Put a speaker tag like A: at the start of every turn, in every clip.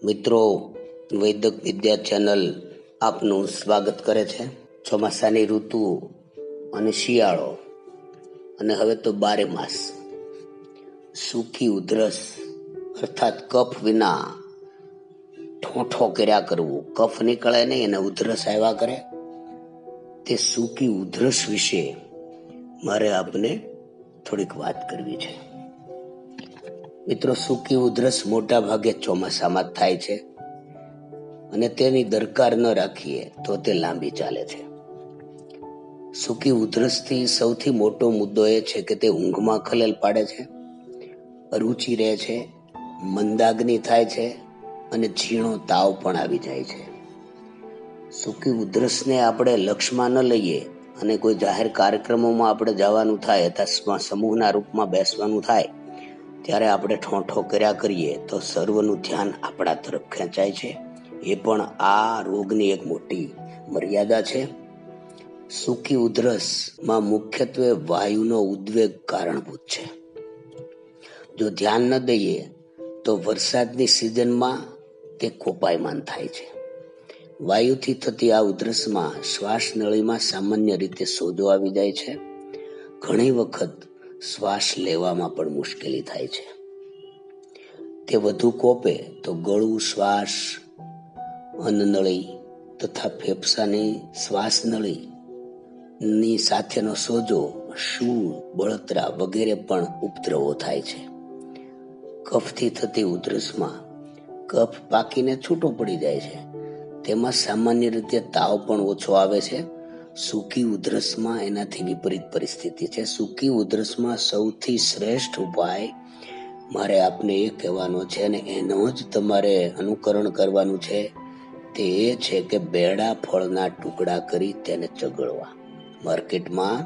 A: મિત્રો, વૈદક વિદ્યા ચેનલ આપનું સ્વાગત કરે છે. ચોમાસાની ઋતુ અને શિયાળો અને હવે તો 12 માસ સૂકી ઉધરસ અર્થાત કફ વિના ઠોઠો કર્યા કરવું, કફ નીકળે નહીં અને ઉધરસ આવ્યા કરે, તે સૂકી ઉધરસ વિશે મારે આપને થોડીક વાત કરવી છે. મિત્રો, સૂકી ઉધરસ મોટા ભાગે ચોમાસામાં જ થાય છે અને તેની દરકાર ન રાખીએ તો તે લાંબી ચાલે છે. સૂકી ઉધરસથી સૌથી મોટો મુદ્દો એ છે કે તે ઊંઘમાં ખલેલ પાડે છે, અરુચિ રહે છે, મંદાગ્નિ થાય છે અને ઝીણો તાવ પણ આવી જાય છે. સૂકી ઉધરસને આપણે લક્ષમાં ન લઈએ અને કોઈ જાહેર કાર્યક્રમોમાં આપણે જવાનું થાય અથવા સમૂહના રૂપમાં બેસવાનું થાય ત્યારે આપણે ઠોઠો કર્યા કરીએ તો સર્વનું ધ્યાન આપણા તરફ ખેંચાય છે. એ પણ આ રોગની એક મોટી મર્યાદા છે. સૂકી ઉધરસમાં મુખ્યત્વે વાયુનો ઉદ્વેગ કારણભૂત છે. જો ધ્યાન ન દઈએ તો વરસાદની સિઝનમાં તે કોપાયમાન થાય છે. વાયુથી થતી આ ઉધરસમાં શ્વાસ નળીમાં સામાન્ય રીતે સોજો આવી જાય છે. ઘણી વખત શ્વાસ લેવામાં પણ મુશ્કેલી થાય છે. તે વધુ કોપે તો ગળું, શ્વાસ, અન્નનળી તથા ફેફસાની શ્વાસ નળી ની સાથેનો સોજો, શૂળ, બળતરા વગેરે પણ ઉપદ્રવો થાય છે. કફથી થતી ઉધરસમાં કફ પાકીને છૂટો પડી જાય છે. તેમાં સામાન્ય રીતે તાવ પણ ઓછો આવે છે. સૂકી ઉધરસમાં એનાથી વિપરીત પરિસ્થિતિ છે. સૂકી ઉધરસમાં સૌથી શ્રેષ્ઠ ઉપાય મારે આપને એ કહેવાનો છે અને એનો જ તમારે અનુકરણ કરવાનું છે. તે એ છે કે બેડા ફળના ટુકડા કરી તેને ચગળવા. માર્કેટમાં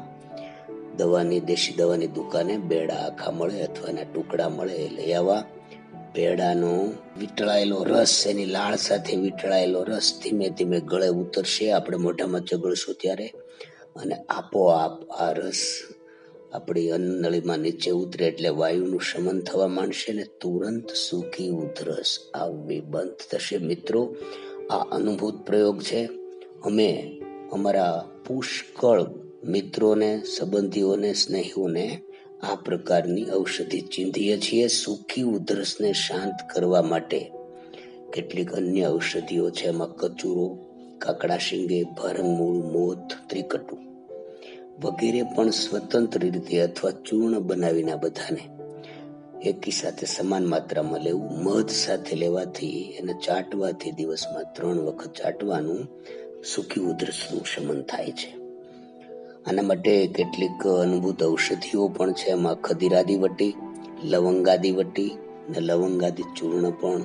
A: દેશી દવાની દુકાને બેડા આખા મળે અથવા એના ટુકડા મળે, એ લઈ આવવા. બેડાનો વીંટળાયેલો રસ, એની લાળ સાથે વીંટળાયેલો રસ ધીમે ધીમે ગળે ઉતરશે આપણે મોઢામાં ચગળશું ત્યારે, અને આપોઆપ આ રસ આપણી અન્નનળીમાં નીચે ઉતરે એટલે વાયુનું શમન થવા માંડશે ને તુરંત સૂકી ઉધરસ આવવી બંધ થશે. મિત્રો, આ અનુભૂત પ્રયોગ છે. અમે અમારા પુષ્કળ મિત્રોને, સંબંધીઓને, સ્નેહીઓને આ પ્રકારની ઔષધિ ચીંધીએ છીએ. સૂકી ઉધરસને શાંત કરવા માટે કેટલીક અન્ય ઔષધિઓ છે. એમાં કચુરો, કાકડા શીંગે, ભારંગમૂળ, મોથ, ત્રિકટુ વગેરે પણ સ્વતંત્ર રીતે અથવા ચૂર્ણ બનાવીને બધાને એકી સાથે સમાન માત્રામાં લેવું. મધ સાથે લેવાથી અને ચાટવાથી દિવસમાં 3 વખત ચાટવાનું સૂકી ઉધરસનું શમન થાય છે. આના માટે કેટલીક અનુભૂત ઔષધિઓ પણ છે. એમાં ખદીરાદી વટી, લવંગાદી વટી અને લવંગાદી ચૂર્ણ પણ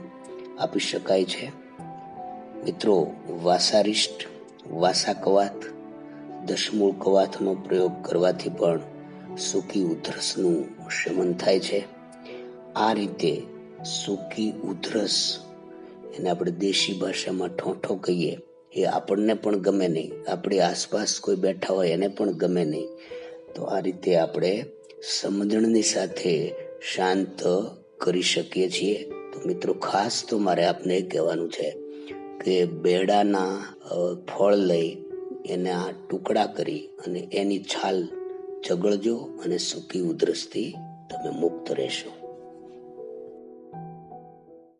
A: આપી શકાય છે. મિત્રો, વાસારિષ્ટ, વાસા કવાથ, દશમૂળ કવાથનો પ્રયોગ કરવાથી પણ સૂકી ઉધરસનું શમન થાય છે. આ રીતે સૂકી ઉધરસ, એને આપણે દેશી ભાષામાં ઠોઠો કહીએ, એ આપણને પણ ગમે નહીં, આપણી આસપાસ કોઈ બેઠા હોય એને પણ ગમે નહીં. તો આ રીતે આપણે સમજણની સાથે શાંત કરી શકીએ છીએ. તો મિત્રો, ખાસ તો મારે આપને એ કહેવાનું છે કે બેડાના ફળ લઈ એના ટુકડા કરી અને એની છાલ ચગળજો અને સૂકી ઉધરસથી તમે મુક્ત રહેશો.